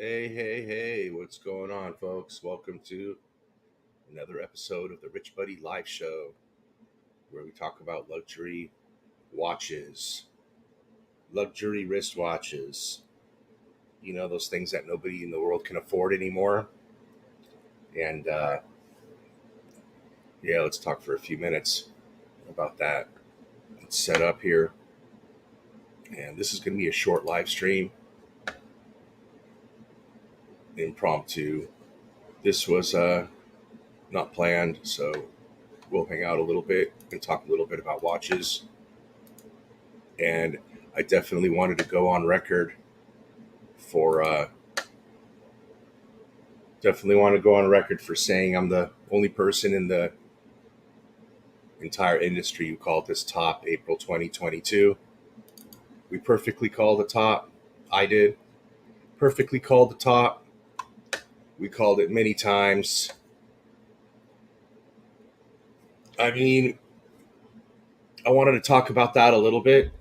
Hey, what's going on, folks? Welcome to another episode of the Rich Buddy Live Show, where we talk about luxury watches, luxury wristwatches. You know, those things that nobody in the world can afford anymore. And yeah, let's talk for a few minutes about that. Let's set up here. And this is going to be a short live stream, impromptu. This was not planned, so we'll hang out a little bit and talk a little bit about watches. And I definitely wanted to go on record for saying I'm the only person in the entire industry who called this top April 2022. We perfectly called the top. I did. Perfectly called the top. We called it many times. I mean, I wanted to talk about that a little bit.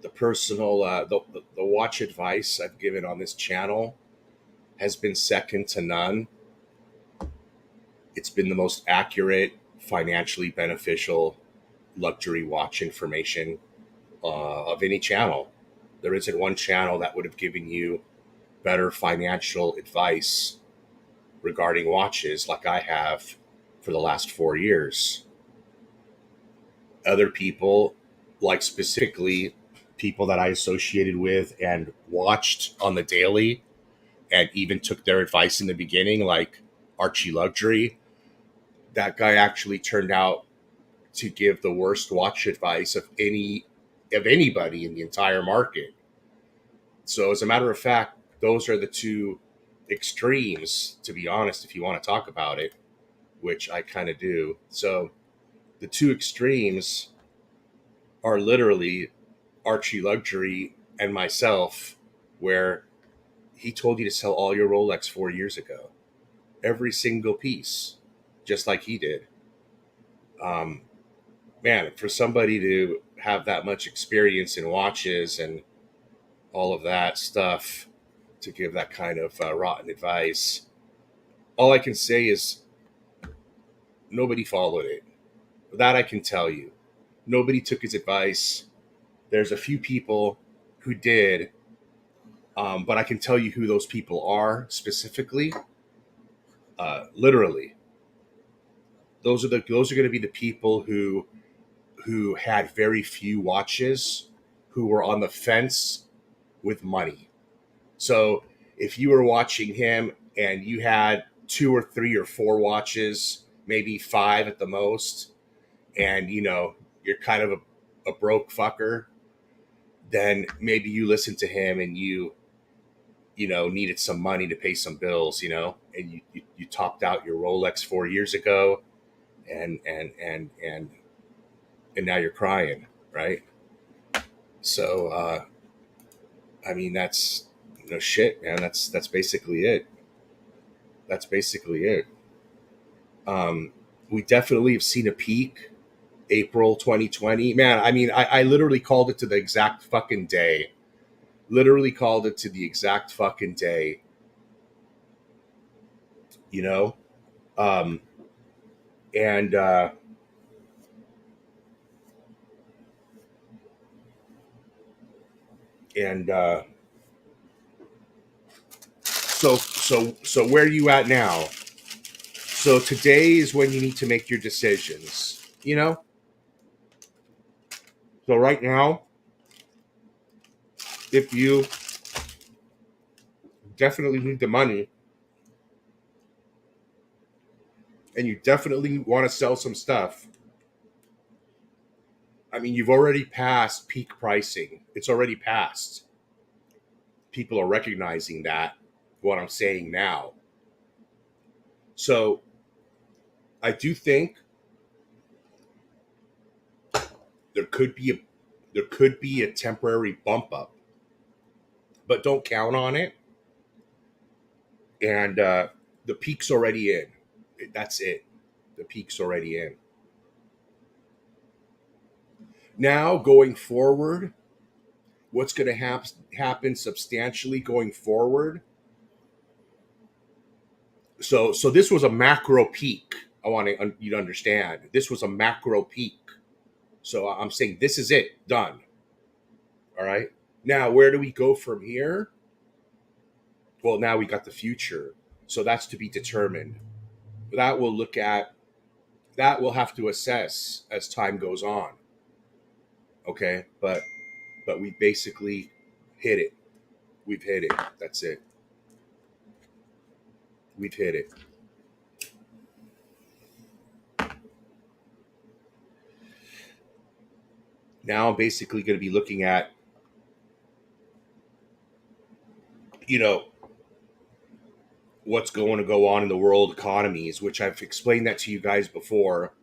The personal, the watch advice I've given on this channel has been second to none. It's been the most accurate, financially beneficial luxury watch information of any channel. There isn't one channel that would have given you better financial advice regarding watches like I have for the last 4 years. Other people, like specifically people that I associated with and watched on the daily and even took their advice in the beginning, like Archie Luxury, that guy actually turned out to give the worst watch advice of anybody in the entire market. So as a matter of fact, those are the two extremes, to be honest, if you want to talk about it, which I kind of do. So the two extremes are literally Archie Luxury and myself, where he told you to sell all your Rolex 4 years ago, every single piece, just like he did. Man, for somebody to have that much experience in watches and all of that stuff to give that kind of rotten advice, all I can say is nobody followed it. That I can tell you. Nobody took his advice. There's a few people who did, but I can tell you who those people are specifically. Literally, those are going to be the people who had very few watches, who were on the fence with money. So if you were watching him and you had 2 or 3 or 4 watches, maybe 5 at the most, and you're kind of a broke fucker, then maybe you listened to him and you needed some money to pay some bills, and you topped out your Rolex 4 years ago, and now you're crying, right? So I mean, that's no shit, man. That's basically it. That's basically it. We definitely have seen a peak April 2020. Man, I mean, I literally called it to the exact fucking day. Literally called it to the exact fucking day. You know? Um, and and so where are you at now? So today is when you need to make your decisions, So right now, if you definitely need the money and you definitely want to sell some stuff, I mean, you've already passed peak pricing. It's already passed. People are recognizing that, what I'm saying now. So I do think there could be a temporary bump up, but don't count on it. And the peak's already in. That's it. The peak's already in. Now, going forward, what's going to happen substantially going forward. So this was a macro peak. I want you to understand. This was a macro peak. So I'm saying this is it, done. All right. Now, where do we go from here? Well, now we got the future. So that's to be determined. That we'll look at, that we'll have to assess as time goes on. Okay. But we basically hit it. We've hit it. That's it. We've hit it. Now I'm basically going to be looking at, what's going to go on in the world economies, which I've explained that to you guys before.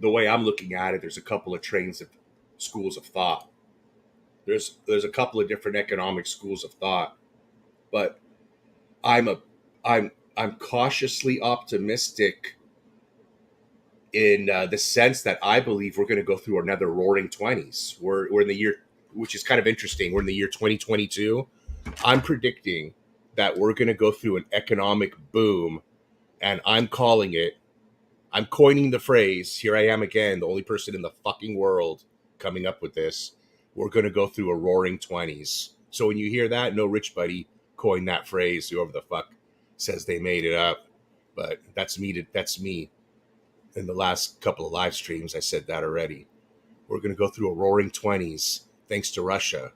The way I'm looking at it, there's a couple of schools of thought. There's a couple of different economic schools of thought, but I'm cautiously optimistic in the sense that I believe we're going to go through another roaring 20s. We're in the year, which is kind of interesting. We're in the year 2022. I'm predicting that we're going to go through an economic boom, and I'm calling it. I'm coining the phrase. Here I am again, the only person in the fucking world coming up with this. We're going to go through a roaring 20s. So when you hear that, no rich buddy coined that phrase. Whoever the fuck says they made it up, but that's me. That's me. In the last couple of live streams, I said that already. We're going to go through a roaring 20s thanks to Russia.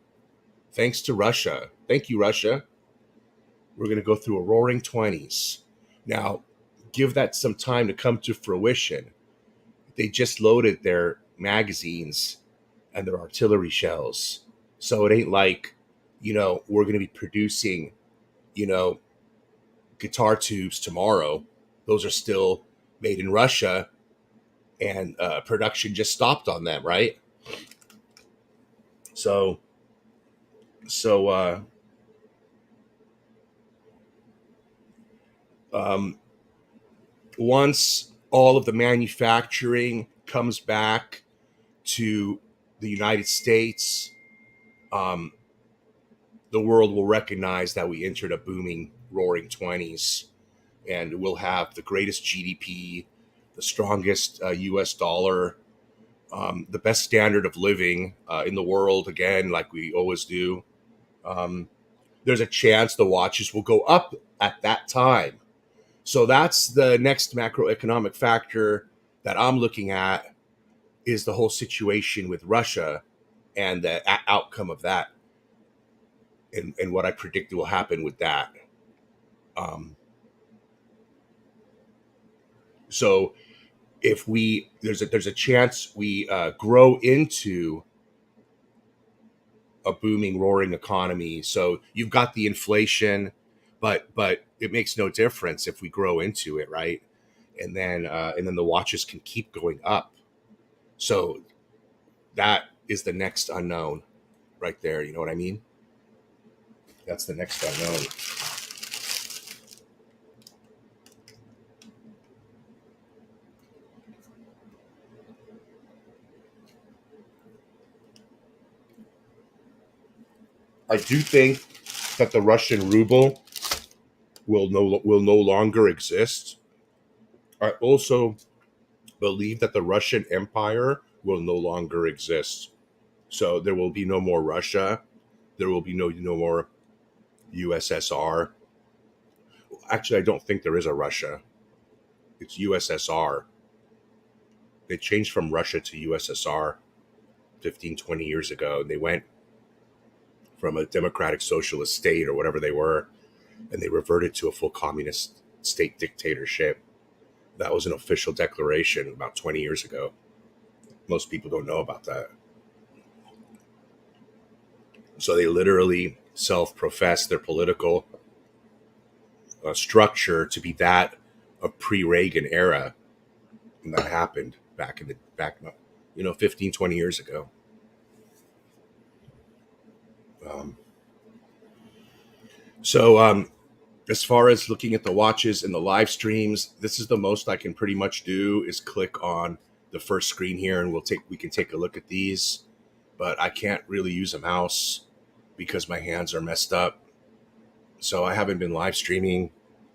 Thanks to Russia. Thank you, Russia. We're going to go through a roaring 20s. Now, give that some time to come to fruition. They just loaded their magazines and their artillery shells. So it ain't like, we're going to be producing, guitar tubes tomorrow. Those are still made in Russia, and production just stopped on them, right? So once all of the manufacturing comes back to the United States, the world will recognize that we entered a booming, roaring 20s, and we'll have the greatest GDP, the strongest US dollar, the best standard of living in the world, again, like we always do. There's a chance the watches will go up at that time. So that's the next macroeconomic factor that I'm looking at, is the whole situation with Russia and the outcome of that, and what I predict will happen with that. So if there's a chance we grow into a booming, roaring economy. So you've got the inflation, but it makes no difference if we grow into it, right? And then the watches can keep going up. So that is the next unknown right there. You know what I mean? That's the next unknown. I do think that the Russian ruble will no longer exist. I also believe that the Russian Empire will no longer exist. So there will be no more Russia. There will be no more USSR. Actually, I don't think there is a Russia. It's USSR. They changed from Russia to USSR 15, 20 years ago. And they went from a democratic socialist state or whatever they were, and they reverted to a full communist state dictatorship. That was an official declaration about 20 years ago. Most people don't know about that. So they literally self-profess their political structure to be that of pre-Reagan era. And that happened back 15, 20 years ago. So as far as looking at the watches and the live streams, this is the most I can pretty much do, is click on the first screen here, and we can take a look at these. but I can't really use a mouse because my hands are messed up. So I haven't been live streaming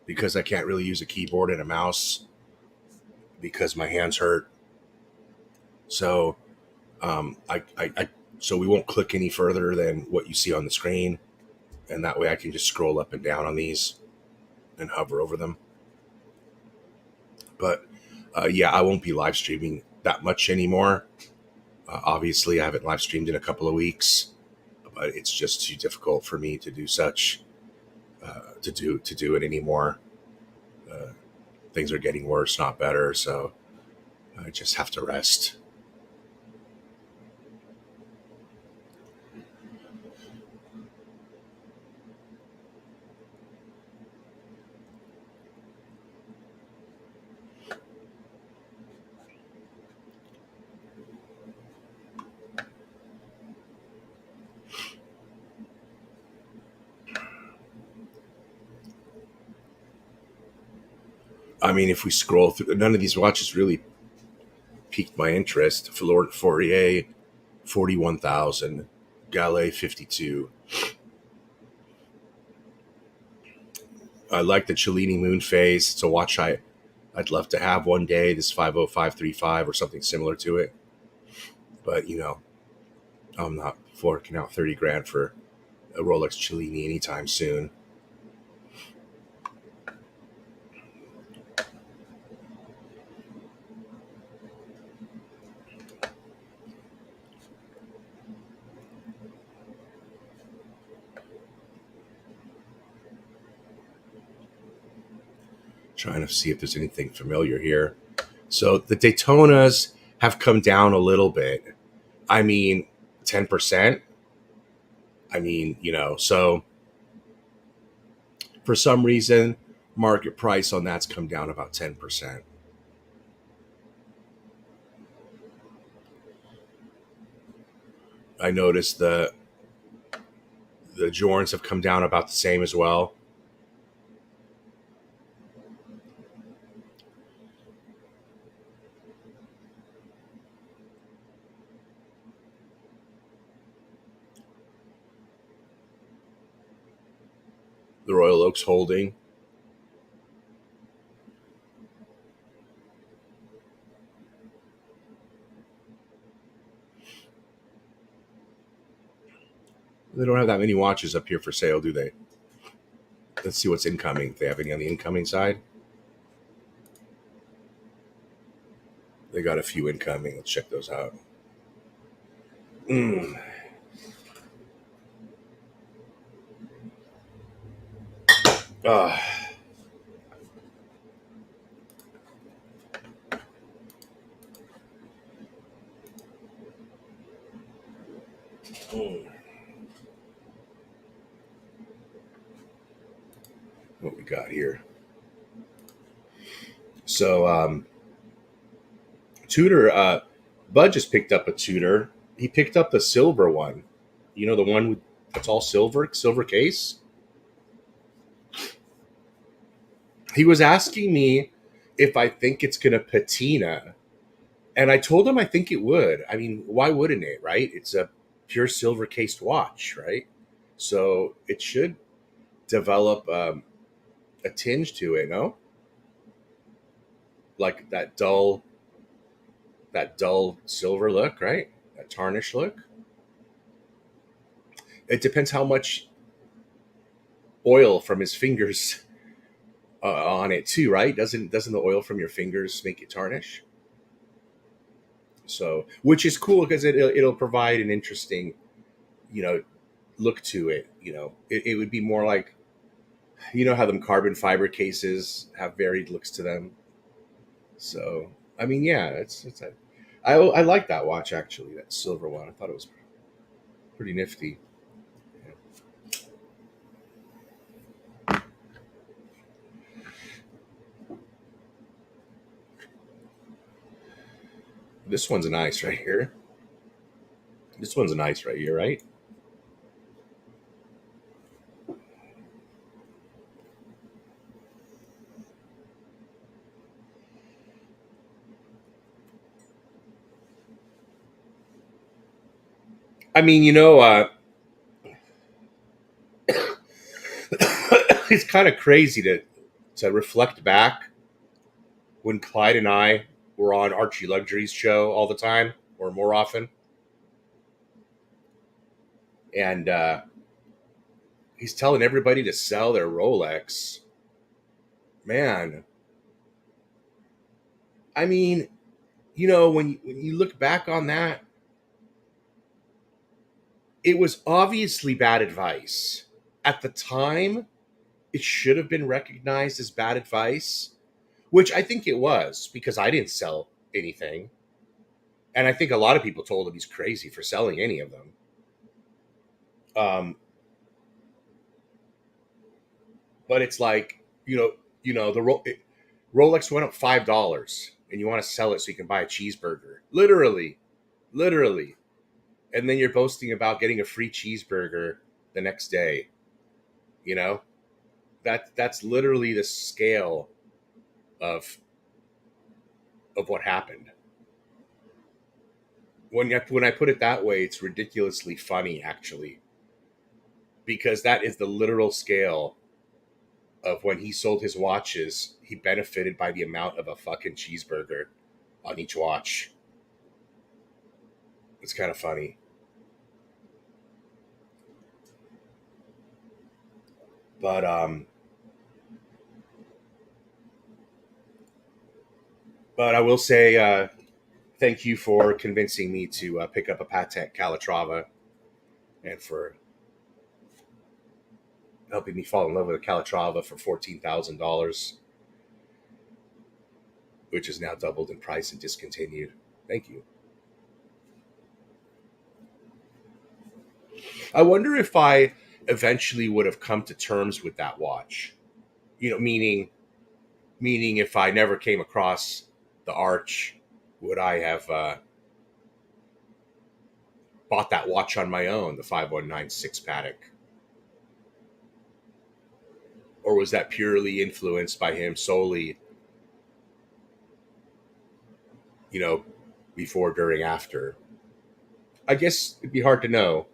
because I can't really use a keyboard and a mouse because my hands hurt. So so we won't click any further than what you see on the screen, and that way I can just scroll up and down on these and hover over them. But yeah, I won't be live streaming that much anymore. Obviously, I haven't live streamed in a couple of weeks, but it's just too difficult for me to do such to do it anymore. Things are getting worse, not better, so I just have to rest. I mean, if we scroll through, none of these watches really piqued my interest. Fourier, 41,000. Gallet, 52. I like the Cellini moon phase. It's a watch I'd love to have one day, this 50535 or something similar to it. But, I'm not forking out 30 grand for a Rolex Cellini anytime soon. Trying to see if there's anything familiar here. So the Daytonas have come down a little bit. I mean, 10%. I mean, so for some reason, market price on that's come down about 10%. I noticed the Jorns have come down about the same as well. The Royal Oak's holding. They don't have that many watches up here for sale, do they? Let's see what's incoming. If they have any on the incoming side. They got a few incoming. Let's check those out. Mm. Ah. Mm. What we got here? So, Tudor, Bud just picked up a Tudor. He picked up the silver one. The one that's all silver case. He was asking me if I think it's going to patina. And I told him I think it would. I mean, why wouldn't it, right? It's a pure silver cased watch, right? So it should develop a tinge to it, no? Like that dull silver look, right? That tarnish look. It depends how much oil from his fingers on it too, right? Doesn't the oil from your fingers make it tarnish? So, which is cool because it'll provide an interesting, you know, look to it. It would be more like, how them carbon fiber cases have varied looks to them. So, I mean, yeah, I like that watch actually, that silver one. I thought it was pretty nifty. Yeah. This one's nice right here. This one's nice right here, right? I mean, it's kind of crazy to reflect back when Clyde and I were on Archie Luxury's show all the time, or more often, and he's telling everybody to sell their Rolex. Man, I mean, when you look back on that, it was obviously bad advice. At the time, it should have been recognized as bad advice, which I think it was because I didn't sell anything. And I think a lot of people told him he's crazy for selling any of them. Um, but it's like, Rolex went up $5 and you want to sell it so you can buy a cheeseburger. Literally. And then you're boasting about getting a free cheeseburger the next day. You know, that's literally the scale of what happened. When I put it that way, it's ridiculously funny actually, because that is the literal scale of when he sold his watches. He benefited by the amount of a fucking cheeseburger on each watch. It's kind of funny. But I will say thank you for convincing me to pick up a Patek Calatrava, and for helping me fall in love with a Calatrava for $14,000, which is now doubled in price and discontinued. Thank you. I wonder if I eventually would have come to terms with that watch. Meaning if I never came across the Arch, would I have bought that watch on my own, the 5196 Patek? Or was that purely influenced by him solely, you know, before, during, after? I guess it'd be hard to know.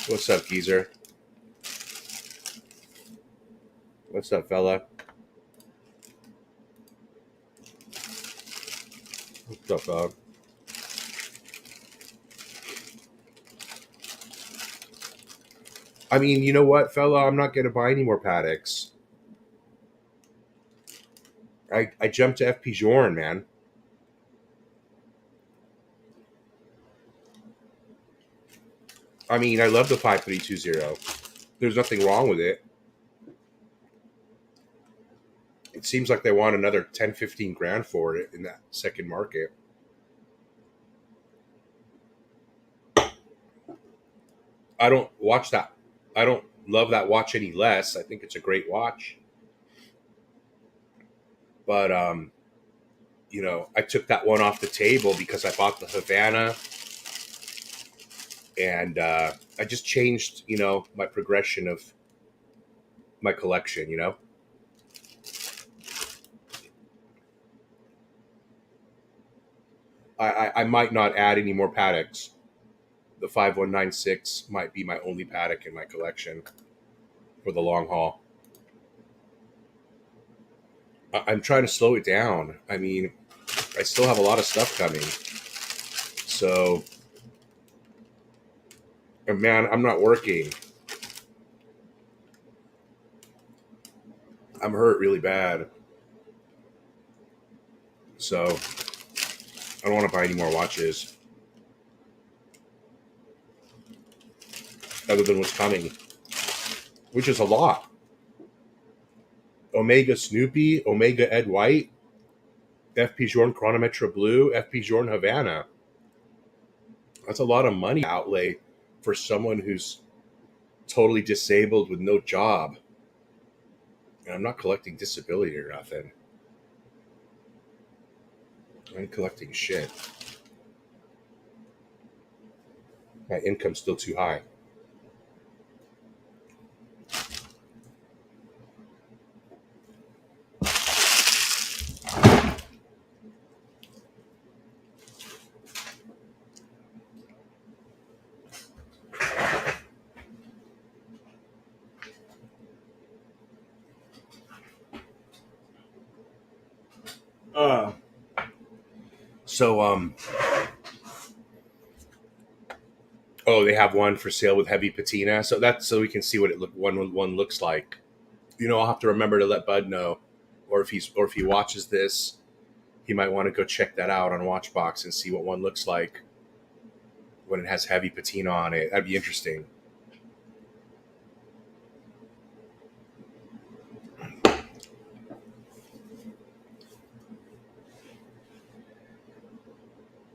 What's up, geezer? What's up, fella? What's up, fella? I mean, you know what, fella? I'm not going to buy any more Pateks. I jumped to FP Journe, man. I mean, I love the 5320. There's nothing wrong with it. It seems like they want another 10, 15 grand for it in that second market. I don't watch that. I don't love that watch any less. I think it's a great watch. But I took that one off the table because I bought the Havana, and I just changed, my progression of my collection. I might not add any more Pateks. The 5196 might be my only Patek in my collection for the long haul. I'm trying to slow it down. I mean, I still have a lot of stuff coming. So, and man, I'm not working. I'm hurt really bad. So, I don't want to buy any more watches other than what's coming. which is a lot. Omega Snoopy, Omega Ed White, FP Journe Chronometra Blue, FP Journe Havana. That's a lot of money outlay for someone who's totally disabled with no job. And I'm not collecting disability or nothing. I'm collecting shit. My income's still too high. So oh, they have one for sale with heavy patina. So that's so we can see what one looks like. I'll have to remember to let Bud know, or if he watches this, he might want to go check that out on Watchbox and see what one looks like when it has heavy patina on it. That'd be interesting.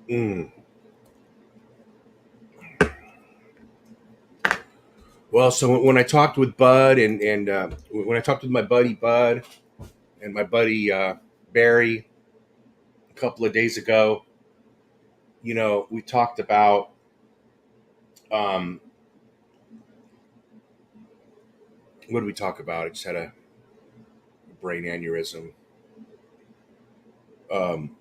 Mm. Well, so when I talked with Bud and when I talked with my buddy Bud and my buddy Barry a couple of days ago, we talked about um, what did we talk about? I just had a brain aneurysm. Um,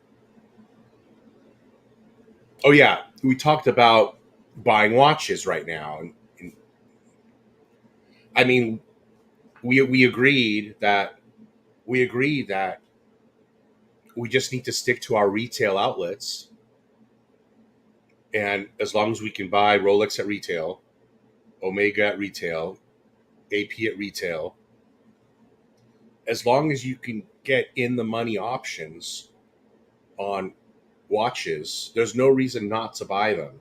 oh yeah, we talked about buying watches right now, and I mean, we agreed that we just need to stick to our retail outlets, and as long as we can buy Rolex at retail, Omega at retail, AP at retail, as long as you can get in the money options on watches, there's no reason not to buy them.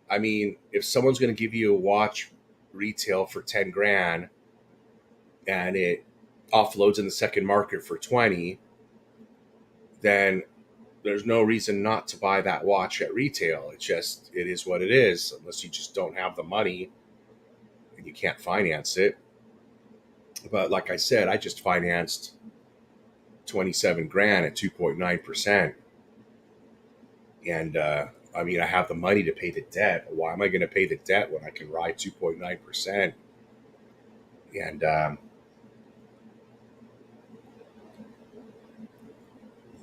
I mean, if someone's going to give you a watch retail for 10 grand and it offloads in the second market for 20, then there's no reason not to buy that watch at retail. It is what it is, unless you just don't have the money and you can't finance it. But like I said, I just financed 27 grand at 2.9%. And I mean, I have the money to pay the debt. Why am I going to pay the debt when I can ride 2.9%? And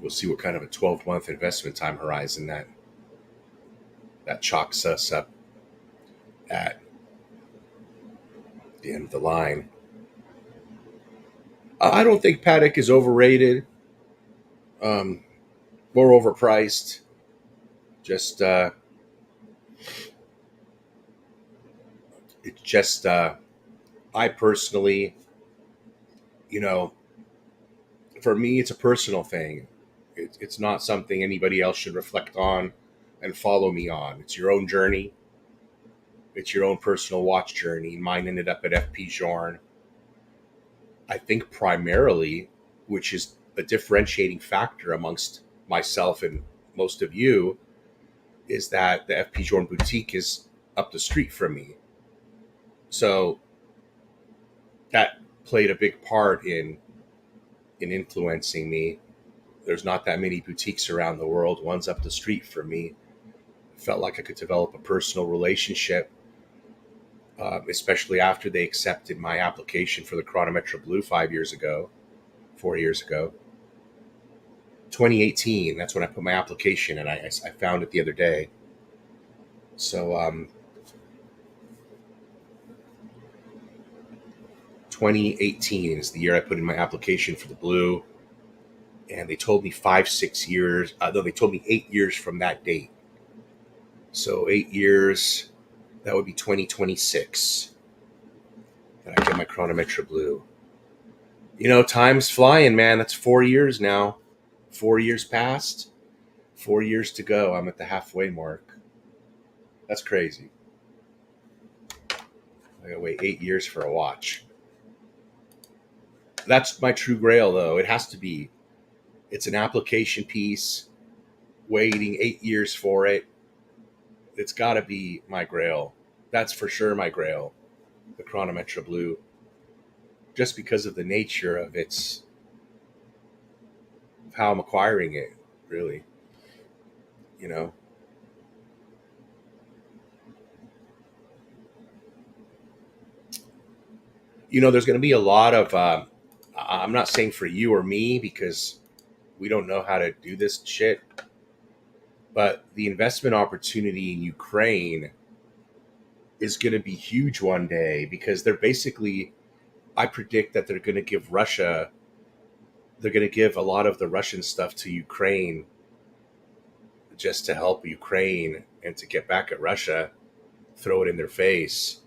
we'll see what kind of a 12-month investment time horizon that chalks us up at the end of the line. I don't think Paddock is overrated or overpriced. Just it's just I personally, for me, it's a personal thing. It's not something anybody else should reflect on and follow me on. It's your own journey. It's your own personal watch journey. Mine ended up at FP Journe. I think primarily, which is a differentiating factor amongst myself and most of you, is that the FP Journe boutique is up the street from me. So that played a big part in influencing me. There's not that many boutiques around the world. One's up the street from me. Felt like I could develop a personal relationship, especially after they accepted my application for the Chronometra Blue 4 years ago. 2018, that's when I put my application in. I found it the other day. So 2018 is the year I put in my application for the Blue. And they told me 5-6 years. No, they told me 8 years from that date. So 8 years, that would be 2026. And I get my Chronometra Blue. Time's flying, man. That's 4 years now. 4 years past. 4 years to go. I'm at the halfway mark. That's crazy. I gotta wait 8 years for a watch. That's my true grail, though. It has to be. It's an application piece. Waiting 8 years for it. It's got to be my grail. That's for sure my grail. The Chronometra Blue, just because of the nature of of how I'm acquiring it. Really, you know. There's going to be a lot of. I'm not saying for you or me because we don't know how to do this shit, but the investment opportunity in Ukraine is going to be huge one day because they're basically. I predict that they're going to give Russia. They're going to give a lot of the Russian stuff to Ukraine just to help Ukraine and to get back at Russia, throw it in their face.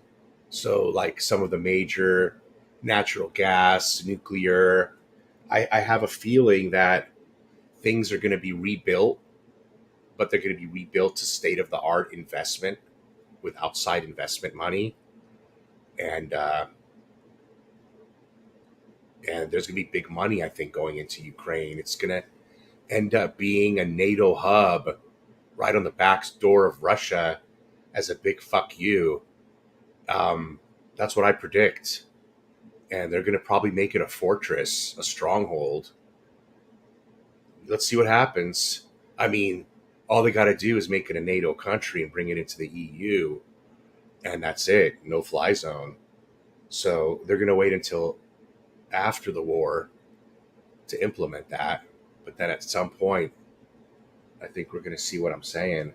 So, like some of the major natural gas, nuclear, I have a feeling that things are going to be rebuilt, but they're going to be rebuilt to state of the art investment with outside investment money. And, and there's going to be big money, I think, going into Ukraine. It's going to end up being a NATO hub right on the back door of Russia as a big fuck you. That's what I predict. And they're going to probably make it a fortress, a stronghold. Let's see what happens. I mean, all they got to do is make it a NATO country and bring it into the EU. And that's it. No fly zone. So they're going to wait until after the war to implement that. But then at some point, I think we're going to see what I'm saying.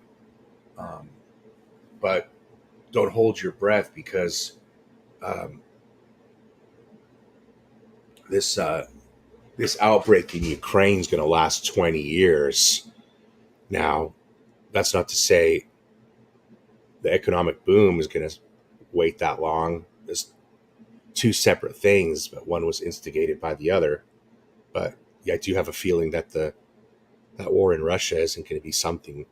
But don't hold your breath because this this outbreak in Ukraine is going to last 20 years. Now, that's not to say the economic boom is going to wait that long. There's two separate things, but one was instigated by the other. But yeah, I do have a feeling that that war in Russia isn't going to be something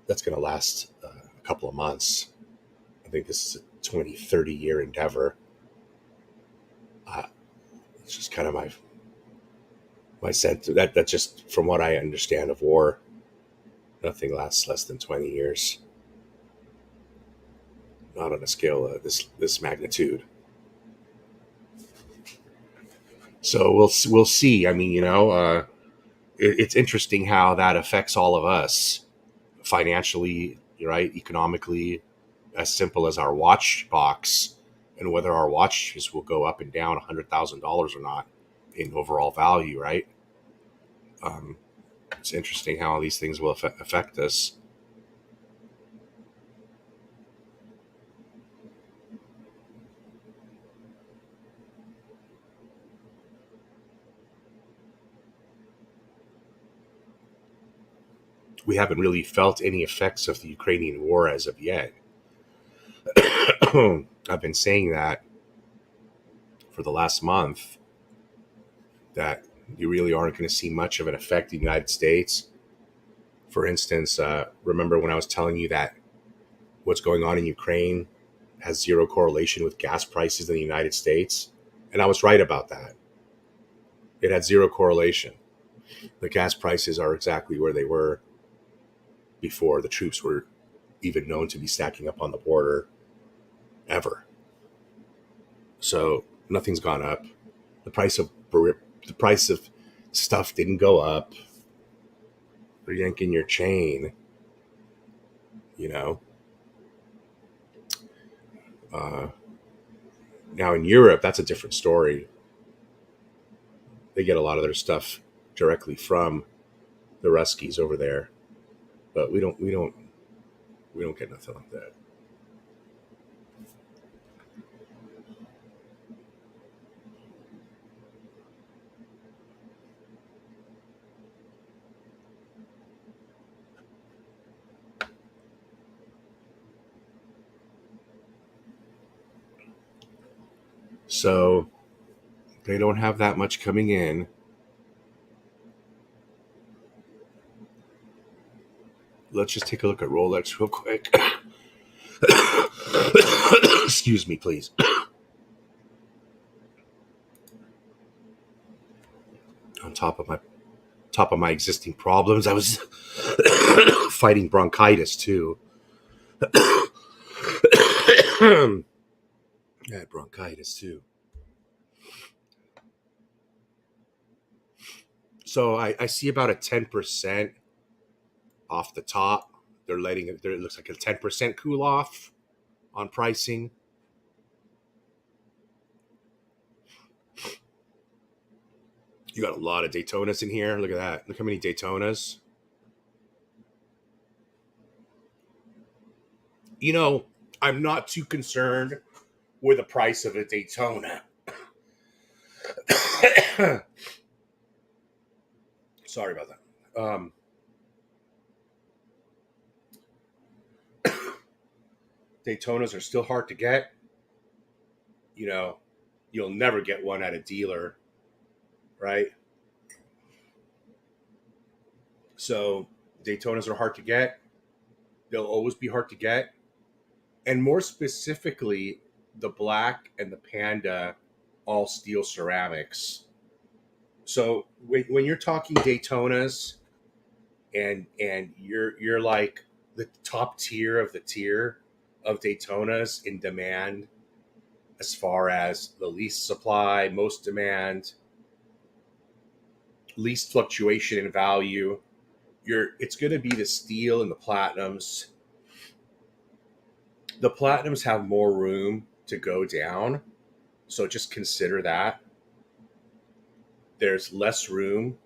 that's going to last a couple of months. I think this is a 20, 30-year endeavor. It's just kind of my sense. That's just from what I understand of war. Nothing lasts less than 20 years. Not on a scale of this magnitude. So we'll see. I mean, it's interesting how that affects all of us financially, right? Economically, as simple as our watch box and whether our watches will go up and down $100,000 or not in overall value, right? It's interesting how all these things will affect us. We haven't really felt any effects of the Ukrainian war as of yet. I've been saying that for the last month, that you really aren't going to see much of an effect in the United States. For instance, remember when I was telling you that what's going on in Ukraine has zero correlation with gas prices in the United States? And I was right about that. It had zero correlation. The gas prices are exactly where they were before the troops were even known to be stacking up on the border ever. So nothing's gone up. The price of stuff didn't go up. They're yanking your chain, you know. Now in Europe, that's a different story. They get a lot of their stuff directly from the Ruskies over there, but we don't get nothing like that. So they don't have that much coming in. Let's just take a look at Rolex real quick. Excuse me, please. On top of my existing problems, I was fighting bronchitis too. I had bronchitis too. So I see about a 10% off the top. They're letting it. It looks like a 10% cool off on pricing. You got a lot of Daytonas in here. Look at that. Look how many Daytonas. You know, I'm not too concerned with the price of a Daytona. Sorry about that. Daytonas are still hard to get. You know, you'll never get one at a dealer, right? So Daytonas are hard to get. They'll always be hard to get. And more specifically, the black and the Panda all steel ceramics. So when you're talking Daytonas and you're like the top tier of the tier of Daytonas in demand, as far as the least supply, most demand, least fluctuation in value, it's going to be the steel and the platinums. The platinums have more room to go down, so just consider that. There's less room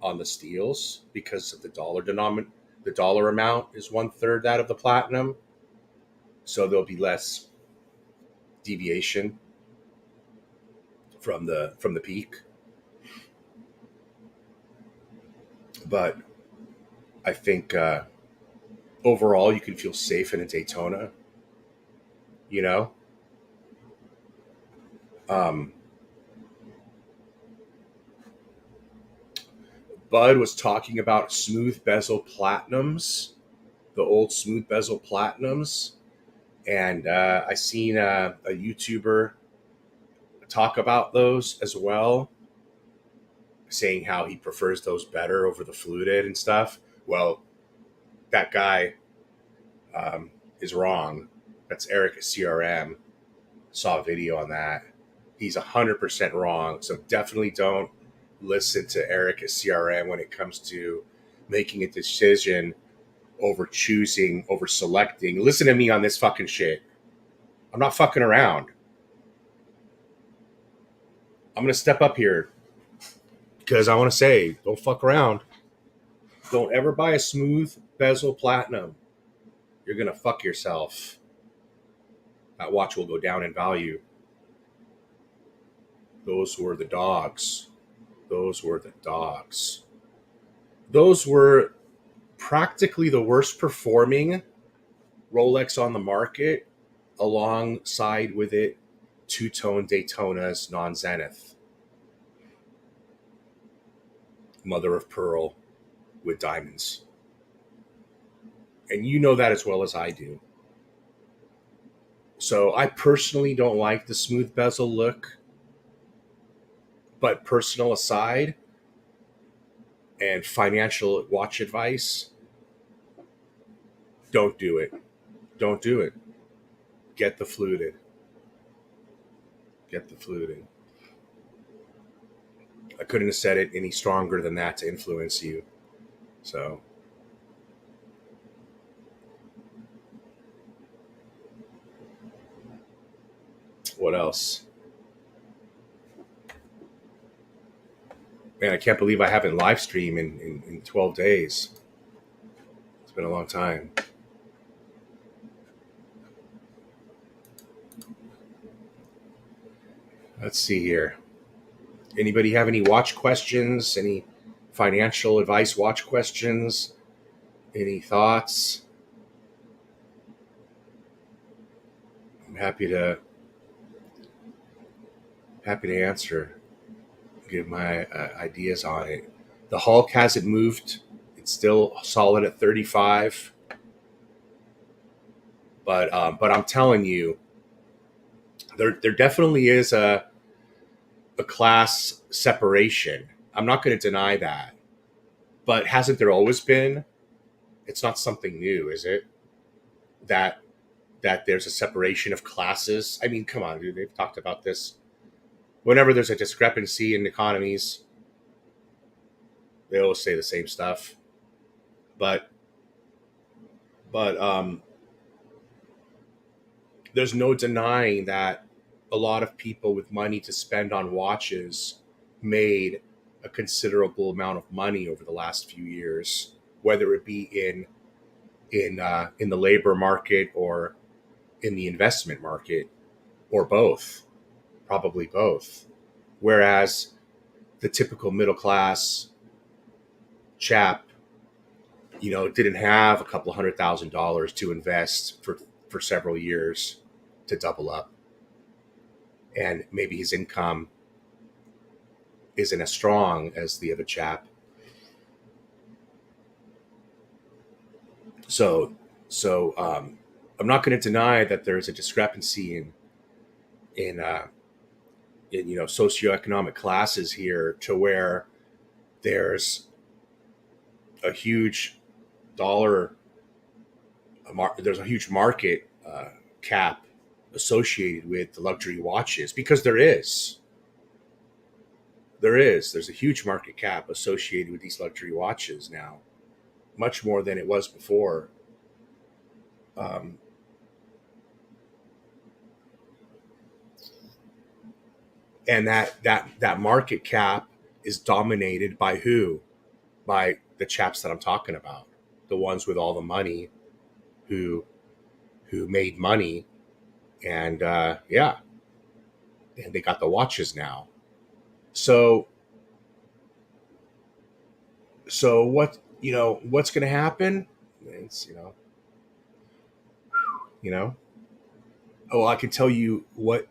on the steels because of the dollar denominator. The dollar amount is 1/3 that of the platinum, so there'll be less deviation from the peak. But I think overall you can feel safe in a Daytona. You know, um, Bud was talking about smooth bezel platinums, the old smooth bezel platinums, and I seen a YouTuber talk about those as well, saying how he prefers those better over the fluted and stuff. Well, that guy um, is wrong. That's Eric at CRM. Saw a video on that. He's 100% wrong. So definitely don't listen to Eric at CRM when it comes to making a decision over selecting. Listen to me on this fucking shit. I'm not fucking around. I'm going to step up here because I want to say, don't fuck around. Don't ever buy a smooth bezel platinum. You're going to fuck yourself. That watch will go down in value. Those were the dogs. Those were the dogs. Those were practically the worst performing Rolex on the market, alongside with it two-tone Daytona's non-zenith. Mother of pearl with diamonds. And you know that as well as I do. So I personally don't like the smooth bezel look. But personal aside and financial watch advice, don't do it. Don't do it. Get the fluted. Get the fluted. I couldn't have said it any stronger than that to influence you. So, what else? Man, I can't believe I haven't live streamed in 12 days. It's been a long time. Let's see here. Anybody have any watch questions? Any financial advice watch questions? Any thoughts? I'm happy to answer. Give my ideas on it. The Hulk hasn't moved. It's still solid at 35. But I'm telling you, there definitely is a class separation. I'm not going to deny that. But hasn't there always been? It's not something new, is it? That that there's a separation of classes. I mean, come on, dude. They've talked about this. Whenever there's a discrepancy in economies, they always say the same stuff. But but there's no denying that a lot of people with money to spend on watches made a considerable amount of money over the last few years, whether it be in the labor market or in the investment market, or both, probably both. Whereas the typical middle class chap, didn't have a couple of $100,000 to invest for several years to double up, and maybe his income isn't as strong as the other chap. So I'm not going to deny that there's a discrepancy in socioeconomic classes here, to where there's a huge dollar there's a huge market cap associated with the luxury watches, because there's a huge market cap associated with these luxury watches now, much more than it was before. um, and that market cap is dominated by who? By the chaps that I'm talking about, the ones with all the money, who made money, and yeah, and they got the watches now. So what's going to happen? It's you know oh, I can tell you a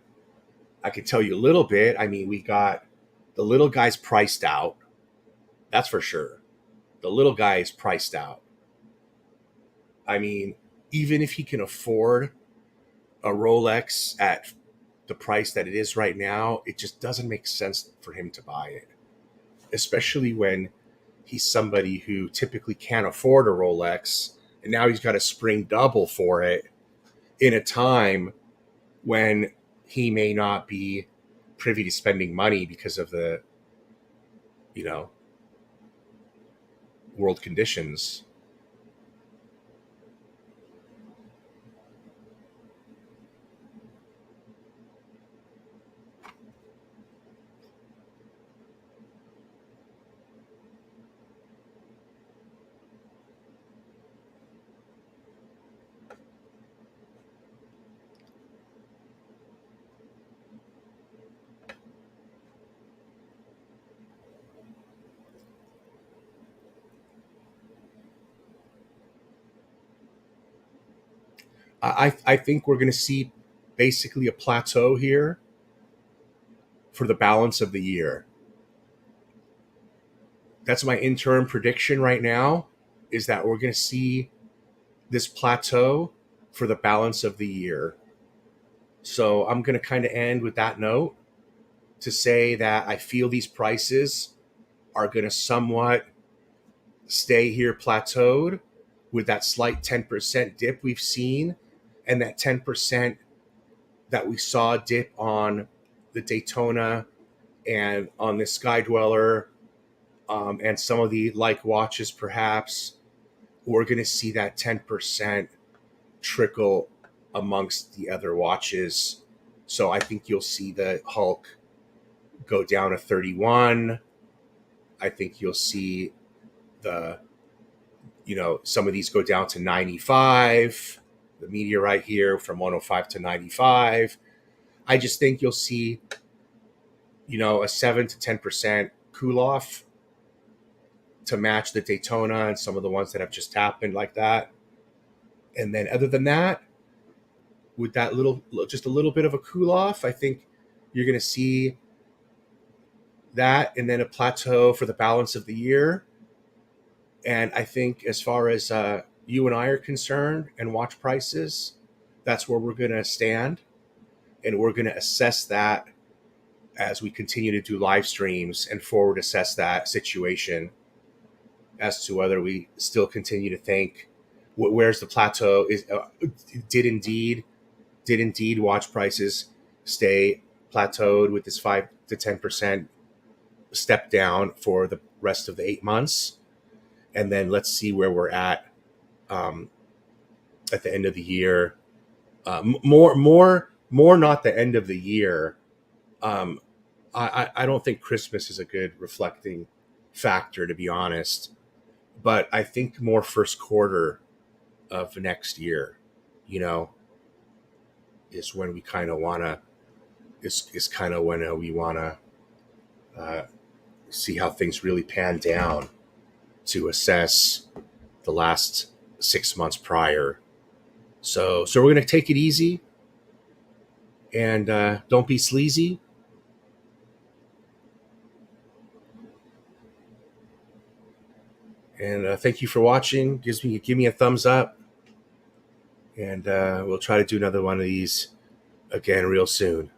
little bit. I mean, we got the little guy's priced out, that's for sure. The little guy is priced out. I mean, even if he can afford a Rolex at the price that it is right now, it just doesn't make sense for him to buy it, especially when he's somebody who typically can't afford a Rolex, and now he's got to spring double for it in a time when he may not be privy to spending money because of the you know world conditions. I think we're going to see basically a plateau here for the balance of the year. That's my interim prediction right now, is that we're going to see this plateau for the balance of the year. So I'm going to kind of end with that note, to say that I feel these prices are going to somewhat stay here plateaued, with that slight 10% dip we've seen, and that 10% that we saw dip on the Daytona and on the Sky Dweller, and some of the like watches perhaps. We're going to see that 10% trickle amongst the other watches. So I think you'll see the Hulk go down to 31. I think you'll see the some of these go down to 95. The Meteorite here from 105 to 95. I just think you'll see a 7 to 10% cool off to match the Daytona and some of the ones that have just happened like that. And then other than that, with that just a little bit of a cool off, I think you're going to see that, and then a plateau for the balance of the year. And I think as far as you and I are concerned, and watch prices, that's where we're going to stand, and we're going to assess that as we continue to do live streams and forward assess that situation as to whether we still continue to think where's the plateau. Did indeed watch prices stay plateaued with this 5 to 10% step down for the rest of the 8 months, and then let's see where we're at the end of the year. More not the end of the year. I don't think Christmas is a good reflecting factor, to be honest, but I think more first quarter of next year, is when we kind of want to, is kind of when we want to see how things really pan down to assess the last 6 months prior. So we're going to take it easy, and don't be sleazy. And thank you for watching. Give me a thumbs up, and we'll try to do another one of these again real soon.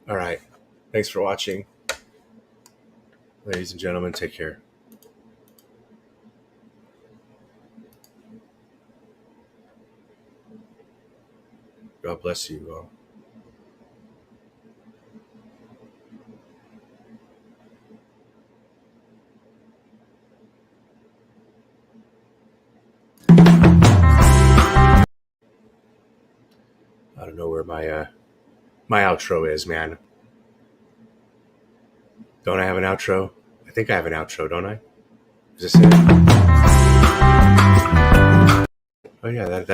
All right. Thanks for watching. Ladies and gentlemen, take care. God bless you all. I don't know where my outro is, man. Don't I have an outro? I think I have an outro, don't I? Is this it? Oh yeah, that